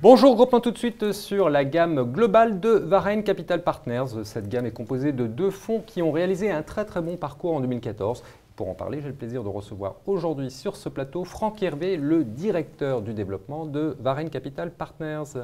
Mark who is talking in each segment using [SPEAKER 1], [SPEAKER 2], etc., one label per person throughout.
[SPEAKER 1] Bonjour, gros plan tout de suite sur la gamme globale de Varenne Capital Partners. Cette gamme est composée de deux fonds qui ont réalisé un très bon parcours en 2014. Pour en parler, j'ai le plaisir de recevoir aujourd'hui sur ce plateau Franck Hervé, le directeur du développement de Varenne Capital Partners.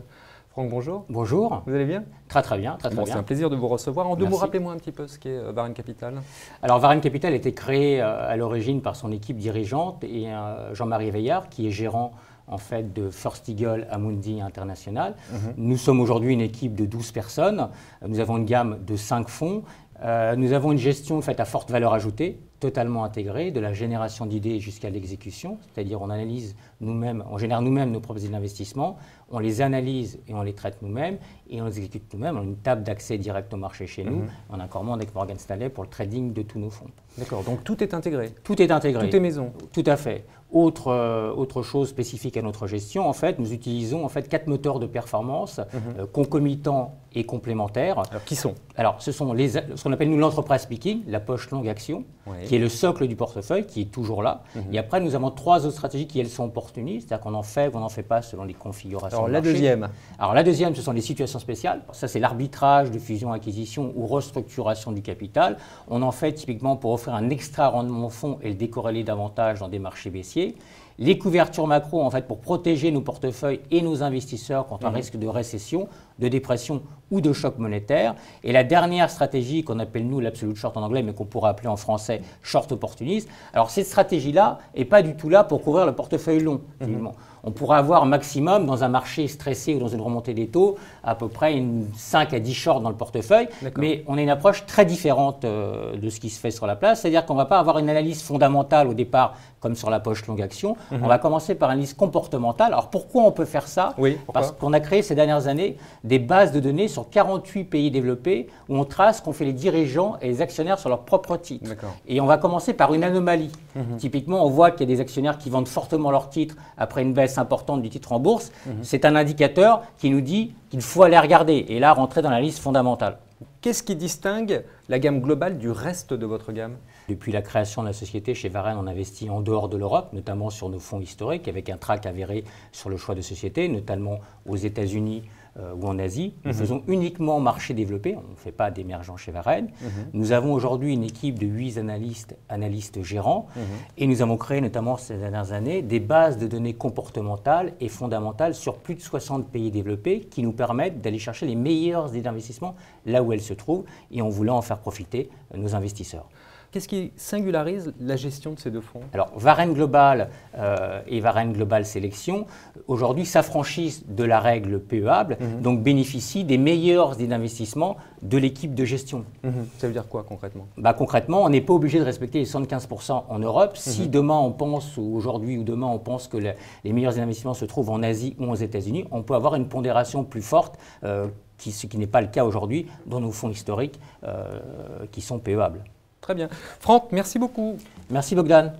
[SPEAKER 1] Franck, bonjour.
[SPEAKER 2] Bonjour.
[SPEAKER 1] Vous allez bien?
[SPEAKER 2] Très bien, très bien.
[SPEAKER 1] C'est un plaisir de vous recevoir. En deux mots, rappelez-moi un petit peu ce qu'est Varenne Capital.
[SPEAKER 2] Alors Varenne Capital a été créé à l'origine par son équipe dirigeante et Jean-Marie Veillard, qui est gérant en fait de First Eagle Amundi International. Nous sommes aujourd'hui une équipe de 12 personnes. Nous avons une gamme de 5 fonds. Nous avons une gestion faite à forte valeur ajoutée, totalement intégrée, de la génération d'idées jusqu'à l'exécution. C'est-à-dire on analyse nous-mêmes, on génère nous-mêmes nos propres idées d'investissement, on les analyse et on les traite nous-mêmes et on les exécute nous-mêmes. On a une table d'accès direct au marché chez nous. On a un commande avec Morgan Stanley pour le trading de tous nos fonds.
[SPEAKER 1] D'accord, donc tout est intégré.
[SPEAKER 2] Tout est intégré.
[SPEAKER 1] Tout est maison.
[SPEAKER 2] Tout à fait. Autre chose spécifique à notre gestion, en fait, nous utilisons en fait 4 moteurs de performance concomitants et complémentaires.
[SPEAKER 1] Alors qui sont?
[SPEAKER 2] Alors ce sont ce qu'on appelle nous l'entreprise speaking, la poche longue action, qui est le socle du portefeuille, qui est toujours là. Et après nous avons 3 autres stratégies qui elles sont opportunistes, c'est-à-dire qu'on en fait ou on n'en fait pas selon les configurations.
[SPEAKER 1] Alors la deuxième?
[SPEAKER 2] Alors la deuxième, ce sont les situations spéciales. Ça c'est l'arbitrage de fusion-acquisition ou restructuration du capital. On en fait typiquement pour offrir un extra rendement au fonds et le décorréler davantage dans des marchés baissiers. Les couvertures macro, en fait, pour protéger nos portefeuilles et nos investisseurs contre un risque de récession, de dépression ou de choc monétaire. Et la dernière stratégie qu'on appelle nous l'absolute short en anglais, mais qu'on pourrait appeler en français short opportuniste. Alors cette stratégie-là n'est pas du tout là pour couvrir le portefeuille long, finalement. On pourrait avoir maximum dans un marché stressé ou dans une remontée des taux à peu près 5 à 10 shorts dans le portefeuille, mais on a une approche très différente de ce qui se fait sur la place, c'est-à-dire qu'on ne va pas avoir une analyse fondamentale au départ comme sur la poche longue action, on va commencer par une analyse comportementale. Alors pourquoi on peut faire ça? Parce qu'on a créé ces dernières années des bases de données sur 48 pays développés où on trace qu'on fait les dirigeants et les actionnaires sur leurs propres titres. Et on va commencer par une anomalie. Typiquement, on voit qu'il y a des actionnaires qui vendent fortement leurs titres après une baisse importante du titre en bourse. C'est un indicateur qui nous dit qu'il faut aller regarder et là rentrer dans la liste fondamentale.
[SPEAKER 1] Qu'est-ce qui distingue la gamme globale du reste de votre gamme?
[SPEAKER 2] Depuis la création de la société, chez Varenne, on investit en dehors de l'Europe, notamment sur nos fonds historiques, avec un track avéré sur le choix de société, notamment aux États-Unis ou en Asie. Nous faisons uniquement marché développé, on ne fait pas d'émergents chez Varenne. Nous avons aujourd'hui une équipe de 8 analystes gérants et nous avons créé notamment ces dernières années des bases de données comportementales et fondamentales sur plus de 60 pays développés qui nous permettent d'aller chercher les meilleures idées d'investissement là où elles se trouvent et on voulait en faire profiter nos investisseurs.
[SPEAKER 1] Qu'est-ce qui singularise la gestion de ces deux fonds?
[SPEAKER 2] Alors, Varenne Global et Varenne Global Sélection, aujourd'hui, s'affranchissent de la règle PEAble, donc bénéficient des meilleures idées d'investissement de l'équipe de gestion.
[SPEAKER 1] Ça veut dire quoi concrètement?
[SPEAKER 2] Concrètement, on n'est pas obligé de respecter les 75% en Europe. Si demain on pense, ou aujourd'hui ou demain on pense que les meilleurs investissements se trouvent en Asie ou aux États-Unis, on peut avoir une pondération plus forte, ce qui n'est pas le cas aujourd'hui dans nos fonds historiques qui sont PEAbles.
[SPEAKER 1] Très bien. Franck, merci beaucoup.
[SPEAKER 2] Merci Bogdan.